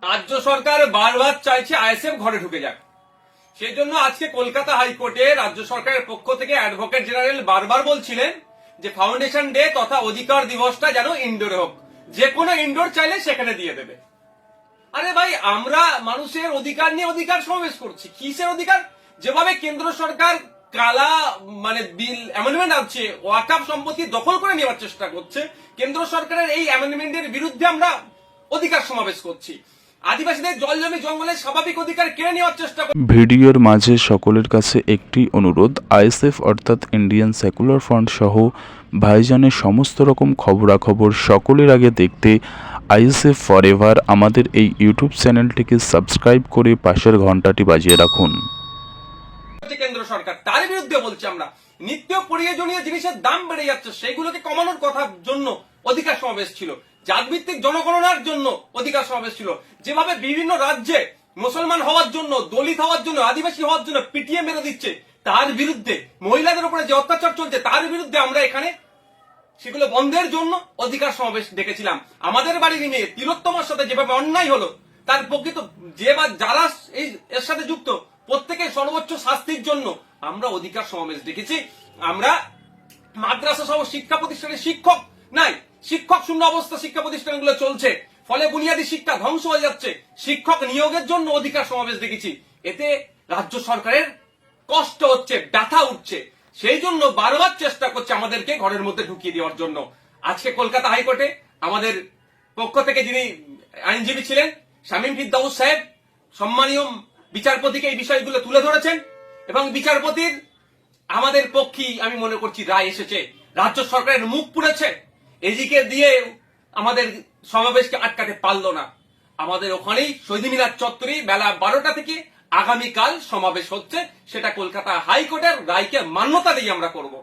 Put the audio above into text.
রাজ্য সরকার বারবার চাইছে আইএসএফ ঘরে ঢুকে যাক। সেই জন্য আজকে কলকাতা হাইকোর্টে রাজ্য সরকারের পক্ষ থেকে অ্যাডভোকেট জেনারেল বারবার বলছিলেন যে ফাউন্ডেশন ডে তথা অধিকার দিবসটা যেন ইনডোরে হোক, যে কোনো ইনডোর চাইলে সেখানে দিয়ে দেবে। আরে ভাই, আমরা মানুষের অধিকার নিয়ে অধিকার সমাবেশ করছি। কিসের অধিকার? যেভাবে কেন্দ্র সরকার কালা বিল অ্যামেন্ডমেন্ট আছে, ওয়াকফ সম্পত্তি দখল করে নেওয়ার চেষ্টা করছে, কেন্দ্র সরকারের এই অ্যামেন্ডমেন্টের বিরুদ্ধে আমরা অধিকার সমাবেশ করছি। আদিবাসীদের জল জমি জঙ্গলের স্বাভাবিক অধিকার কেড়ে নেওয়ার চেষ্টা করছি। ভিডিওর মাঝে সকলের কাছে একটি অনুরোধ, আইএসএফ অর্থাৎ ইন্ডিয়ান সেকুলার ফ্রন্ট সহ ভাইজানের সমস্ত রকম খবরাখবর সকলের আগে দেখতে আইএসএফ ফরএভার আমাদের এই ইউটিউব চ্যানেলটিকে সাবস্ক্রাইব করে পাশের ঘন্টাটি বাজিয়ে রাখুন। কেন্দ্র সরকার তার বিরুদ্ধে বলছি আমরা। নিত্য প্রয়োজনীয় জিনিসের দাম বেড়ে যাচ্ছে, সেগুলোকে কমানোর কথার জন্য অধিকার সমাবেশ ছিল। জাতভিত্তিক জনগণনার জন্য অধিকার সমাবেশ ছিল। যেভাবে বিভিন্ন রাজ্যে মুসলমান হওয়ার জন্য, দলিত হওয়ার জন্য, আদিবাসী হওয়ার জন্য পিটিএ মেরে দিচ্ছে, তার বিরুদ্ধে মহিলাদের উপরে যে অত্যাচার চলছে তার বিরুদ্ধে আমরা এখানে সেগুলো বন্ধের জন্য অধিকার সমাবেশ ডেকেছিলাম। আমাদের বাড়ির মেয়ে তিলোত্তমার সাথে যেভাবে অন্যায় হলো, তার প্রকৃত যে বা যারা এর সাথে যুক্ত প্রত্যেকের সর্বোচ্চ শাস্তির জন্য আমরা অধিকার সমাবেশ ডেকেছি। আমরা মাদ্রাসা সহ শিক্ষা প্রতিষ্ঠানের শিক্ষক নাই, শিক্ষক শূন্য অবস্থা শিক্ষা প্রতিষ্ঠানগুলো চলছে, ফলে বুনিয়াদী শিক্ষা ধ্বংস হয়ে যাচ্ছে। শিক্ষক নিয়োগের জন্য অধিকার সমাবেশ দেখেছি। এতে রাজ্য সরকারের কষ্ট হচ্ছে, ব্যথা উঠছে, সেই জন্য বারবার চেষ্টা করছে আমাদেরকে ঘরের মধ্যে ঢুকিয়ে দেওয়ার জন্য। আজকে কলকাতা হাইকোর্টে আমাদের পক্ষ থেকে যিনি আইনজীবী ছিলেন শামীম ফিরদৌস সাহেব সম্মানীয় বিচারপতিকে এই বিষয়গুলো তুলে ধরেছেন এবং বিচারপতির আমাদের পক্ষেই আমি মনে করছি রায় এসেছে। রাজ্য সরকারের মুখ পুড়েছে, এদিকে দিয়ে আমাদের সমাবেশকে আটকাতে পারলো না। আমাদের ওখানেই শহীদ মিনার চত্বরে বেলা 12টা থেকে আগামীকাল সমাবেশ হচ্ছে, সেটা কলকাতা হাইকোর্টের রায়কে মান্যতা দিয়ে আমরা করব।